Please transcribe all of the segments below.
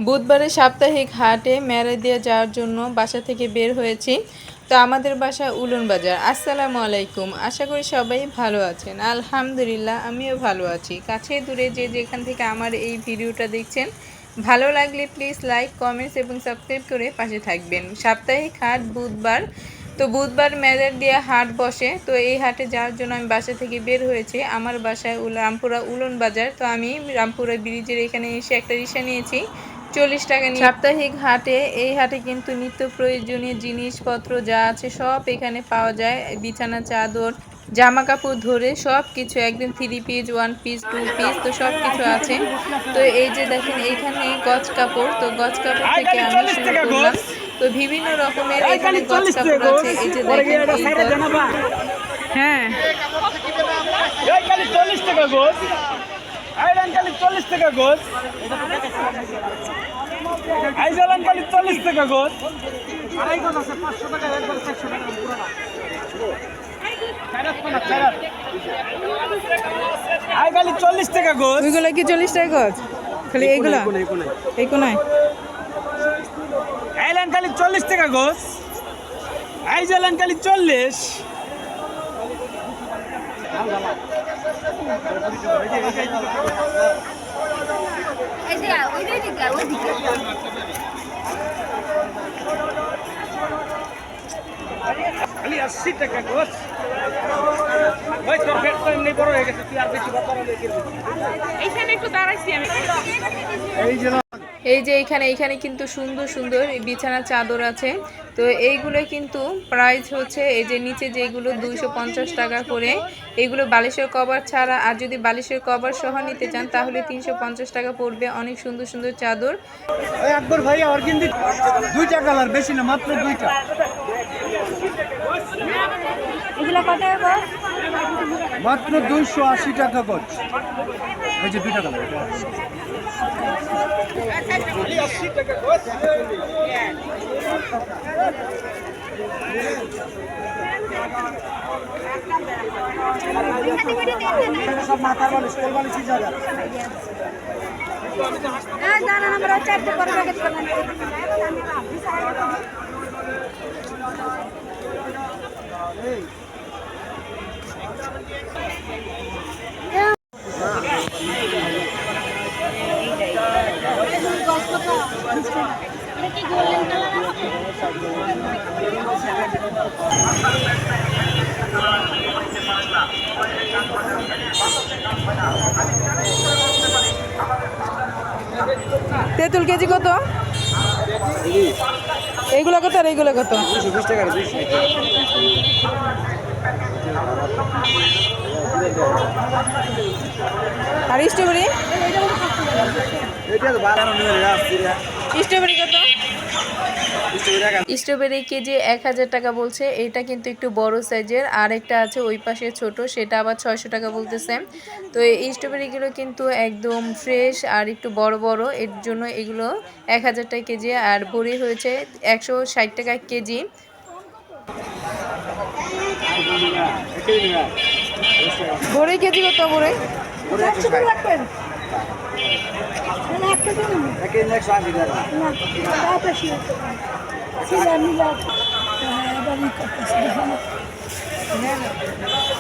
বুধবারে সাপ্তাহিক হাটে মেলা দিয়ে যাওয়ার জন্য বাসা থেকে বের হয়েছি। তো আমাদের বাসা উলন বাজার। আসসালামু আলাইকুম, আশা করি সবাই ভালো আছেন। আলহামদুলিল্লাহ আমিও ভালো আছি। কাছে দূরে যে যেখান থেকে আমার এই ভিডিওটা দেখছেন, ভালো লাগলে প্লিজ লাইক, কমেন্টস এবং সাবস্ক্রাইব করে পাশে থাকবেন। সাপ্তাহিক হাট বুধবার। তো বুধবার মেলার দিয়ে হাট বসে। তো এই হাটে যাওয়ার জন্য আমি বাসা থেকে বের হয়েছি। আমার বাসায় রামপুরা উলন বাজার। তো আমি রামপুরা ব্রিজের এখানে এসে একটা রিক্সা নিয়েছি 40 টাকা নিয়ে। সাপ্তাহিক হাটে, এই হাটে কিন্তু নিত্য প্রয়োজনীয় জিনিসপত্র যা আছে সব এখানে পাওয়া যায়। বিছানা চাদর, জামা কাপড় ধরে সব কিছু, একদম 3 পিস, 1 পিস, 2 পিস, তো সব কিছু আছে। তো এই যে দেখেন এইখানে গজ কাপড়, তো গজ কাপড় থেকে আমি শুরু করলাম। তো বিভিন্ন রকমের এখানে গজ কাপড় আছে। এই যে দেখেন এই গজ। হ্যাঁ, 40 টাকা গোছ, আইরন কালি 40 টাকা গোছ, আইজালান কালি 40 টাকা গোছ, আড়াই গোছ আছে 500 টাকা, একবার 400 টাকা পুরোটা। আই কালি 40 টাকা গোছ। ওইগুলো কি 40 টাকা গজ? খালি এইগুলা এই কোনায় আইলান কালি 40 টাকা গোছ, আইজালান কালি 40। খালি 80 টাকা গোছ। ওই তোর পেটটা এমনি বড় হয়ে গেছে, তুই আর বেশি বাতারা লেগে এইখানে একটু দাঁড়াইছি আমি। এই যে এইখানে কিন্তু সুন্দর সুন্দর বিছানা চাদর আছে। তো এইগুলো কিন্তু প্রাইস হচ্ছে, এই যে নিচে যেগুলো 250 টাকা করে, এগুলো বালিশের কভার ছাড়া। আর যদি বালিশের কভার সহ নিতে চান তাহলে 350 টাকা পড়বে। অনেক সুন্দর সুন্দর চাদর। একবার ভাই আর কিন্তু দুইটা কালার, বেশি না, মাত্র দুইটা। এগুলো কত গো? মাত্র 280 টাকা গজ। এই যে দুইটা কালার, এটা 80 টাকা গজ। সব মাথার বালিশ, কোল বালিশ জায়গা। হ্যাঁ জানা আমরা চারটে করে প্যাকেট করলাম। তেঁতুল কেজি কত? এইগুলো কত আর এইগুলো কত? 220 টাকা। আর স্ট্রবেরি? এটা তো 12 টাকা আসছে রে। স্ট্রবেরি কত? স্ট্রবেরি কেজি 1000 টাকা বলছে। এটা কিন্তু একটু বড় সাইজের। আর একটা আছে ওই পাশে ছোট, সেটা আবার 600 টাকা বলতেছে। তো এই স্ট্রবেরিগুলো কিন্তু একদম ফ্রেশ আর একটু বড় বড়, এর জন্য এগুলো 1000 টাকা কেজি। আর বড়ি হয়েছে 160 টাকা কেজি। বড়ি কেজি কত? বড়ি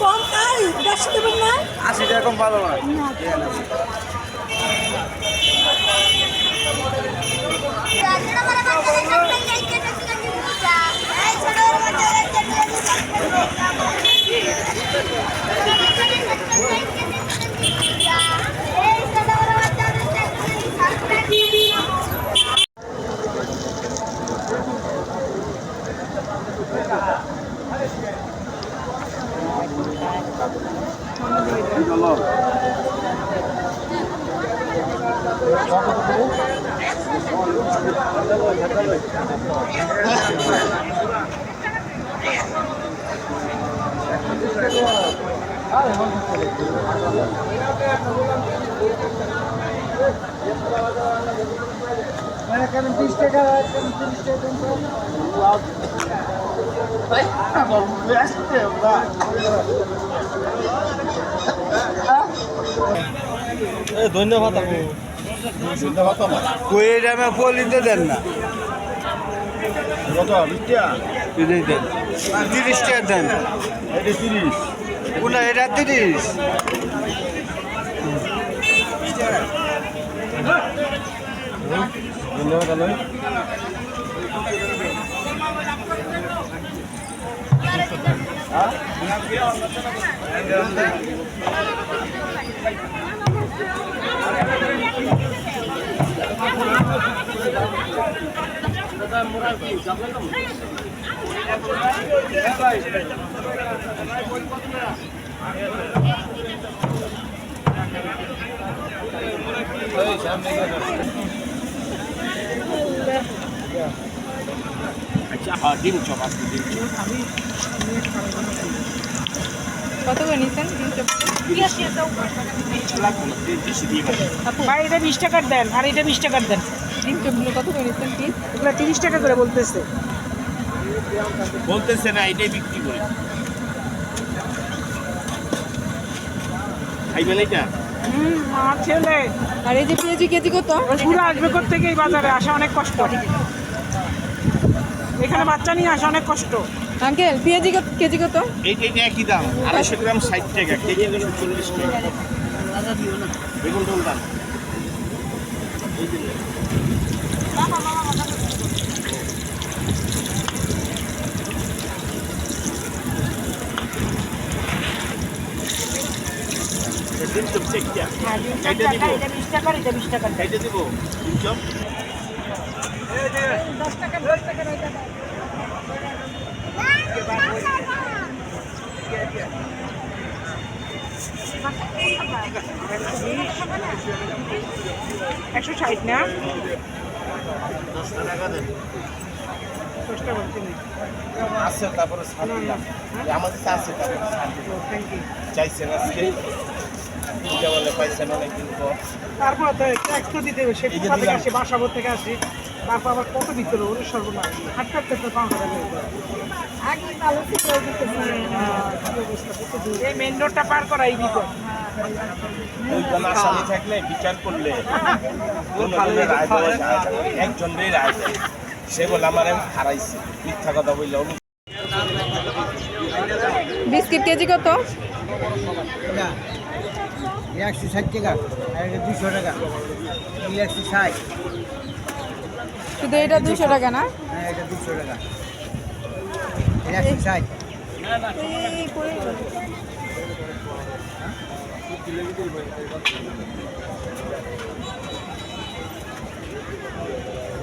কম তাই 10 দেবেন না? 80 টাকা কম ভালো হয়। Mana kan 20 টাকা, 30 টাকা ভাই আমার আসছে বা ধন্যবাদ আপু। কই দামে পলিতে দেন না কত 20 টাকা? এটাই দেন 30 টাকা দেন এটা 30। কোনটা এটা 30 ধন্যবাদ আলোয়। কত করে নিচ্ছেন ভাই এটা 20 টাকার দেন আর এটা 20 টাকার দেন। ডিম চপগুলো কত করে নিচ্ছেন পিস? এগুলো 30 টাকা করে বলতেছে। বলতেছে না এটাই বিক্রি করে খাইবেন এটা আমার ছেলে আর এই যে পেঁয়াজি কেজি কত? ঘুরে আসবে থেকে এই বাজারে আসা অনেক কষ্ট, এখানে বাচ্চা নিয়ে আসা অনেক কষ্ট। আঙ্কেল পেঁয়াজি কেজি কত? এইটা একই দাম 250 গ্রাম 60 টাকা কেজি 40 টাকা বেগুন টোল দাম ডিম চপ চেকটা এটা দিব এটা 20 টাকার, এটা 20 টাকার দেন। এটা দিব ডিম চপ 10 টাকা 10 টাকা ওইটা দাও। একশো 60 না? 10 টাকা দেন 10 টাকা বলছি না। আছে তারপরে ছাড় দিলাম আমাদের কাছে আছে তারপরে ছাড় দিলাম থ্যাংক ইউ। চাইছেন আজকে এটা বলে পাইছেন অনেকদিন পর তারপর তো ট্যাক্স তো দিতে হবে, সে কোথা থেকে আসে, বাসাবোর থেকে আসে, তারপর আবার কত দিতে হবে, ওদের সর্বনাশ হাঁটতে হাঁটতে তো 5 টাকা লাগবে। আগে ভালো ছিল ওই দিতেছি। এই মেন রোডটা পার করা এই বিপদ। দুইজন আসামি থাকলে বিচার করলে দুজনের রায় দেওয়া যায় না। একজনের রায় দেয় সে বলে আমার হারাইছে মিথ্যা কথা বললে বিস্কিট কেজি কত? 160 টাকা আর এটা 200 টাকা 160 শুধু এটা 200 টাকা না? হ্যাঁ এটা 200 টাকা 160 এই করে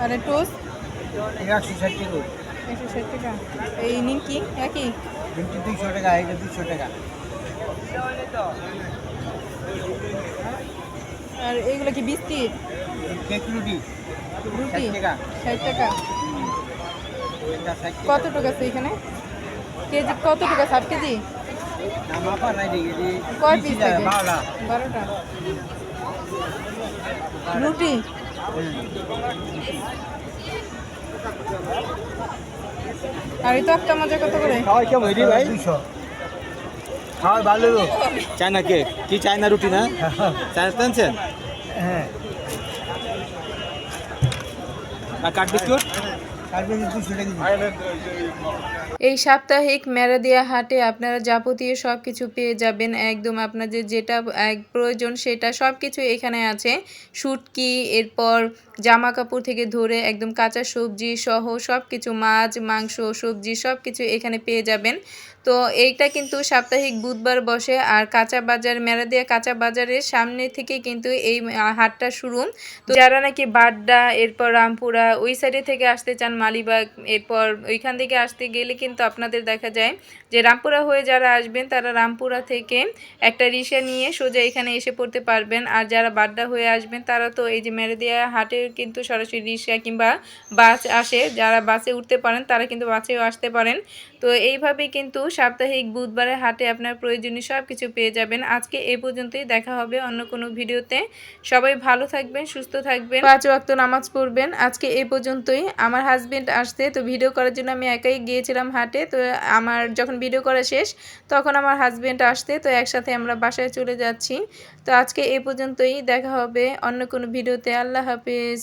আরে টোস্ট 160 টাকা 160 টাকা। এই নিমকি একই? কিন্তু 200 টাকা এটা 200 টাকা আর এইগুলো কি বিস্কিট? কেক রুটি রুটি 60 টাকা 60 টাকা। এটা 60 টাকা কত টাকা আছে এখানে? কেজি কত টাকা? 7 কেজি? না মাপা নাই দেখি যে কয় পিস থাকে? 12টা 12টা। রুটি আর এই তক্তা মজা কত করে? খাওয়াই কেমন রে ভাই? 200 খাওয়াই ভালো চায়না কেক কি চায়না রুটি না? চায়না টানছেন? হ্যাঁ আর কাঠ বিস্কুট? তারপরে 200 টাকা এই সাপ্তাহিক মেরাদিয়া হাটে আপনারা যাবতীয় সব কিছু পেয়ে যাবেন। একদম আপনাদের যেটা প্রয়োজন সেটা সব কিছু এখানে আছে। শুটকি, এরপর জামা কাপড় থেকে ধরে একদম কাঁচা সবজি সহ সব কিছু, মাছ মাংস সবজি সব কিছু এখানে পেয়ে যাবেন। তো এইটা কিন্তু সাপ্তাহিক বুধবার বসে। আর কাঁচা বাজার, মেরাদিয়া কাঁচা বাজারের সামনে থেকে কিন্তু এই হাটটা শুরু। তো যারা নাকি বাড্ডা, এরপর রামপুরা ওই সাইডে থেকে আসতে চান, মালিবাগ, এরপর ওইখান থেকে আসতে গেলে কিন্তু আপনাদের দেখা যায় যে রামপুরা হয়ে যারা আসবেন তারা রামপুরা থেকে একটা রিক্সা নিয়ে সোজা এখানে এসে পড়তে পারবেন। আর যারা বাড্ডা হয়ে আসবেন তারা তো এই যে মেরাদিয়া হাটের কিন্তু সরাসরি রিক্সা কিংবা বাস আসে। যারা বাসে উঠতে পারেন তারা কিন্তু বাসেও আসতে পারেন। তো এইভাবেই কিন্তু সাপ্তাহিক বুধবারের হাটে আপনার প্রয়োজনীয় সব কিছু পেয়ে যাবেন। আজকে এই পর্যন্তই, দেখা হবে অন্য কোনো ভিডিওতে। সবাই ভালো থাকবেন, সুস্থ থাকবেন, 5 ওয়াক্ত নামাজ পড়বেন। আজকে এই পর্যন্তই। আমার হাজবেন্ড আসছে, তো ভিডিও করার জন্য আমি একাই গিয়েছিলাম হাটে। তো আমার যখন ভিডিও করা শেষ তখন আমার হাজবেন্ড আসতে, তো একসাথে আমরা বাসায় চলে যাচ্ছি। তো আজকে এই পর্যন্তই, দেখা হবে অন্য কোনো ভিডিওতে। আল্লাহ হাফেজ।